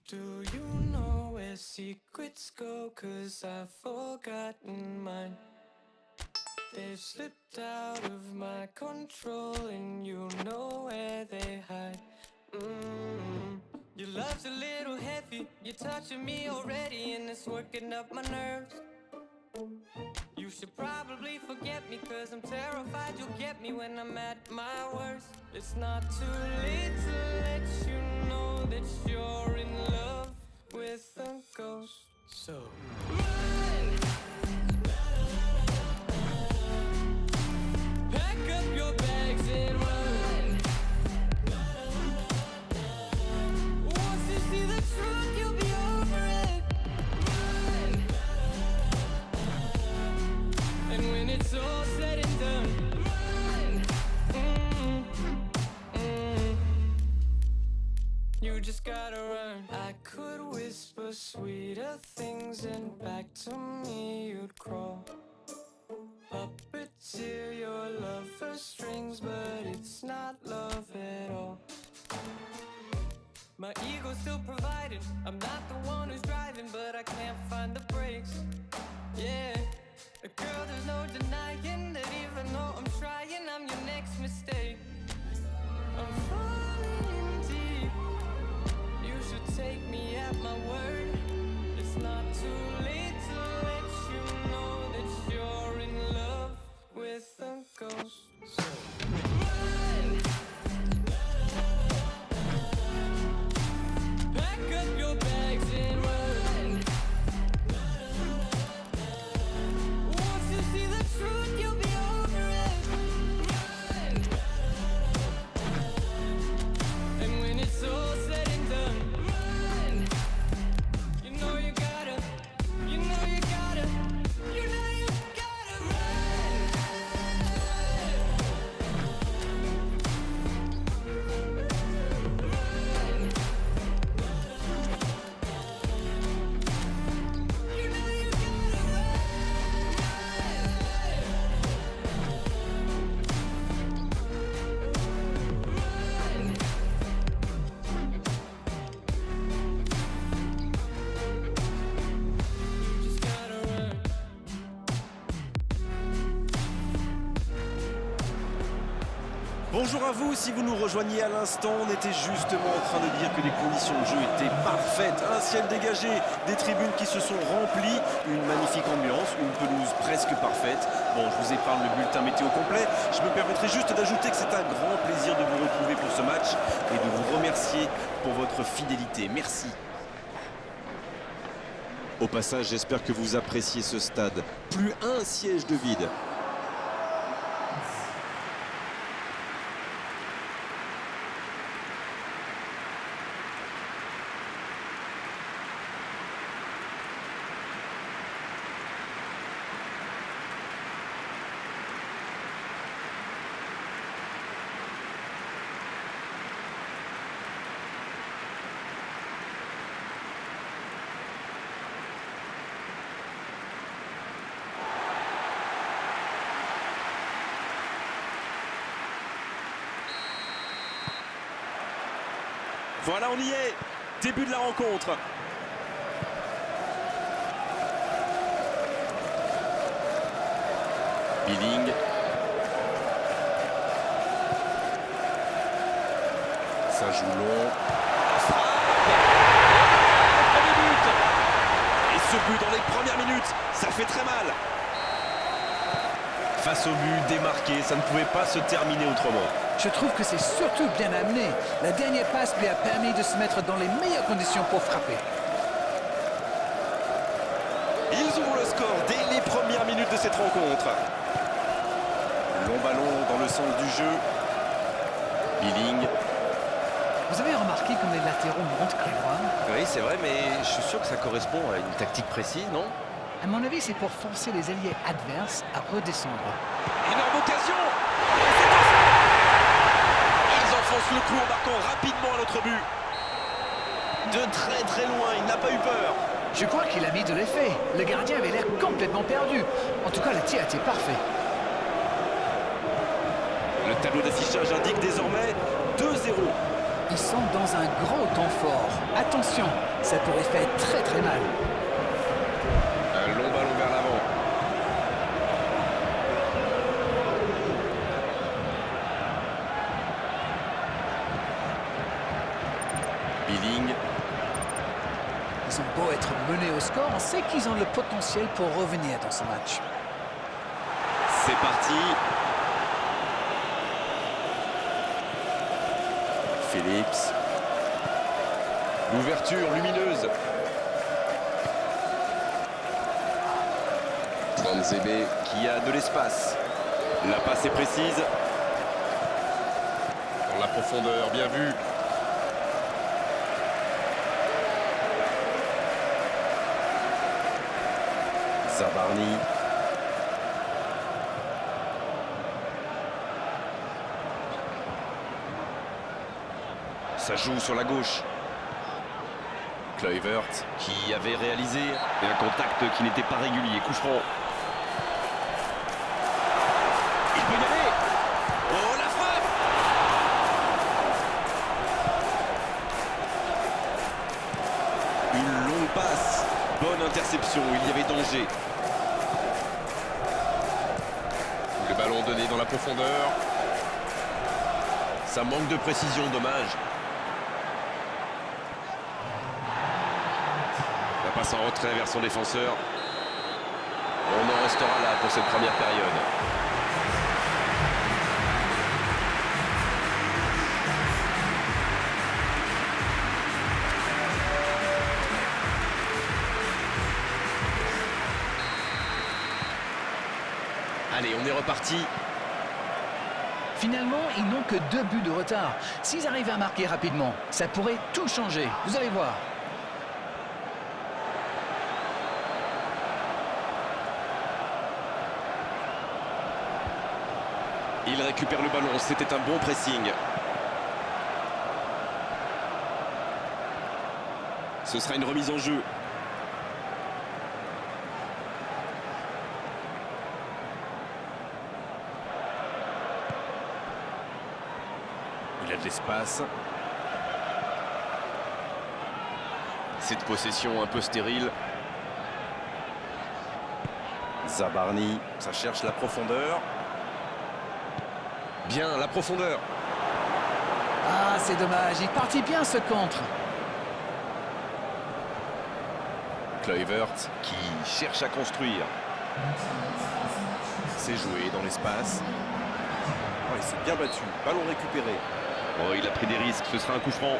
Do you know where secrets go? 'Cause I've forgotten mine. They've slipped out of my control, and you know where they hide. Your love's a little heavy, you're touching me already, and it's working up my nerves. You should probably forget me, 'cause I'm terrified you'll get me when I'm at my worst. It's not too late to let you know that you're in love with a ghost. So run, pack up your bags and run. Once you see the truth, you'll be over it. Run, and when it's all said and done, you just gotta run. I could whisper sweeter things, and back to me you'd crawl. Puppeteer your love for strings, but it's not love at all. My ego's still providing, I'm not the one who's driving, but I can't find the brakes. Yeah, girl, there's no denying that even though I'm trying, I'm your next mistake. I'm falling deep. You should take me at my word. It's not too late to let you know that you're in love with a ghost. So run, pack up your bags and run. Once you see the truth, you'll be over it. Run, and when it's all said and done, you know you gotta, you know you gotta, you know you gotta run. You know you gotta run. You just gotta run. Bonjour à vous, si vous nous rejoignez à l'instant, on était justement en train de dire que les conditions de jeu étaient parfaites. Un ciel dégagé, des tribunes qui se sont remplies, une magnifique ambiance, une pelouse presque parfaite. Bon, je vous épargne le bulletin météo complet. Je me permettrai juste d'ajouter que c'est un grand plaisir de vous retrouver pour ce match et de vous remercier pour votre fidélité. Merci. Au passage, j'espère que vous appréciez ce stade. Plus un siège de vide. Voilà, on y est. Début de la rencontre. Billing. Ça joue long. Premier but. Et ce but dans les premières minutes, ça fait très mal. Face au but démarqué, ça ne pouvait pas se terminer autrement. Je trouve que c'est surtout bien amené. La dernière passe lui a permis de se mettre dans les meilleures conditions pour frapper. Ils ouvrent le score dès les premières minutes de cette rencontre. Long ballon dans le sens du jeu. Billing. Vous avez remarqué comme les latéraux montent Grégoire? Oui, c'est vrai, mais je suis sûr que ça correspond à une tactique précise, non? À mon avis, c'est pour forcer les alliés adverses à redescendre. Énorme occasion! Ils enfoncent le clou en marquant rapidement à notre but. De très très loin, il n'a pas eu peur. Je crois qu'il a mis de l'effet. Le gardien avait l'air complètement perdu. En tout cas, le tir était parfait. Le tableau d'affichage indique désormais 2-0. Ils sont dans un gros temps fort. Attention, ça pourrait faire très très mal. Un long ballon vers l'avant. Billing. Ils ont beau être menés au score, on sait qu'ils ont le potentiel pour revenir dans ce match. C'est parti. Phillips. L'ouverture lumineuse. Zébé qui a de l'espace. La passe est précise. Dans la profondeur, bien vu. Zabarni. Ça joue sur la gauche. Kluivert qui avait réalisé un contact qui n'était pas régulier. Coup franc. Il peut y aller. Oh, la frappe! Une longue passe. Bonne interception. Il y avait danger. Le ballon donné dans la profondeur. Ça manque de précision, dommage. La passe en retrait vers son défenseur. On en restera là pour cette première période. Allez, on est reparti. Finalement, ils n'ont que 2 buts de retard. S'ils arrivent à marquer rapidement, ça pourrait tout changer. Vous allez voir. Il récupère le ballon, c'était un bon pressing. Ce sera une remise en jeu. Il a de l'espace. Cette possession un peu stérile. Zabarni, ça cherche la profondeur. Bien, la profondeur. Ah, c'est dommage. Il partit bien ce contre. Kluivert qui cherche à construire. C'est joué dans l'espace. Oh, il s'est bien battu. Ballon récupéré. Oh, il a pris des risques. Ce sera un coup franc.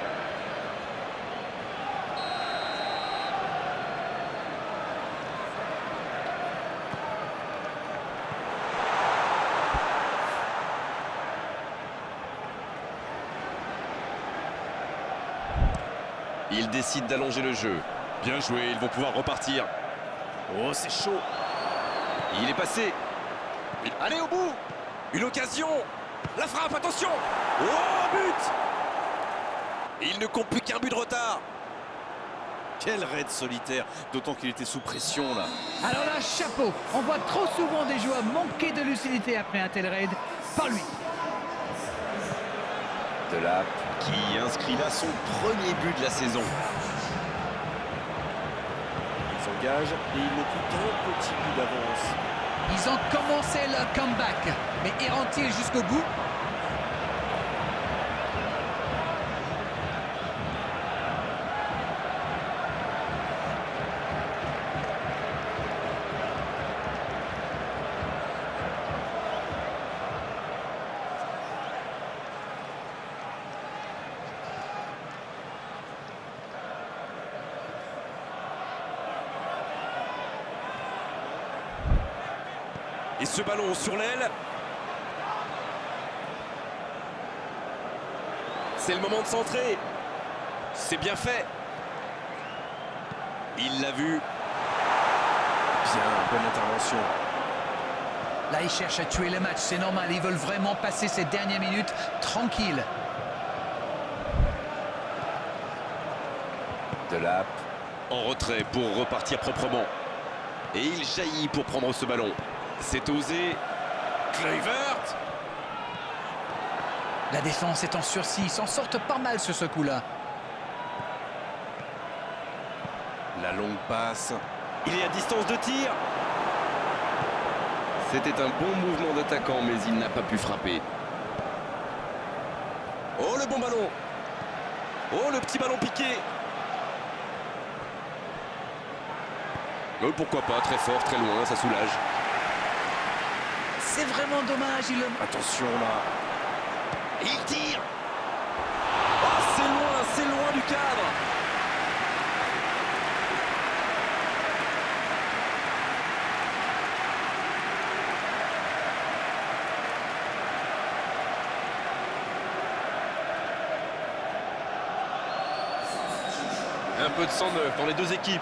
Il décide d'allonger le jeu. Bien joué, ils vont pouvoir repartir. Oh, c'est chaud. Il est passé. Allez, au bout. Une occasion. La frappe, attention. Oh, but. Il ne compte plus qu'un but de retard. Quel raid solitaire, d'autant qu'il était sous pression, là. Alors là, chapeau. On voit trop souvent des joueurs manquer de lucidité après un tel raid. Pas lui. Delap qui inscrit là son premier but de la saison. Il s'engage et il ne plus qu'un petit but d'avance. Ils ont commencé leur comeback. Mais iront-ils jusqu'au bout? Et ce ballon sur l'aile. C'est le moment de centrer. C'est bien fait. Il l'a vu. Bien, bonne intervention. Là, ils cherchent à tuer le match, c'est normal. Ils veulent vraiment passer ces dernières minutes tranquilles. Delap en retrait pour repartir proprement. Et il jaillit pour prendre ce ballon. C'est osé. Kluivert. La défense est en sursis, ils s'en sortent pas mal sur ce coup-là. La longue passe. Il est à distance de tir. C'était un bon mouvement d'attaquant, mais il n'a pas pu frapper. Oh, le bon ballon. Oh, le petit ballon piqué. Oh, pourquoi pas, très fort, très loin, ça soulage. C'est vraiment dommage, Attention là. Et il tire. Oh, c'est loin du cadre. Un peu de sang neuf dans les deux équipes.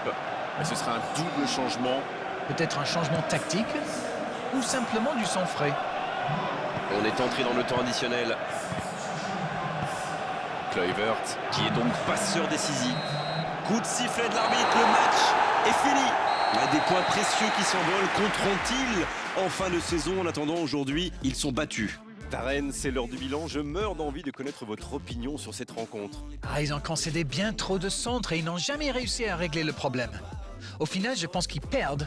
Mais ce sera un double changement. Peut-être un changement tactique ou simplement du sang frais. On est entré dans le temps additionnel. Kluivert, qui est donc passeur décisif. Coup de sifflet de l'arbitre, le match est fini. Des points précieux qui s'envolent. Compteront-ils en fin de saison? En attendant, aujourd'hui, ils sont battus. Darren, c'est l'heure du bilan. Je meurs d'envie de connaître votre opinion sur cette rencontre. Ah, ils ont concédé bien trop de centres et ils n'ont jamais réussi à régler le problème. Au final, je pense qu'ils perdent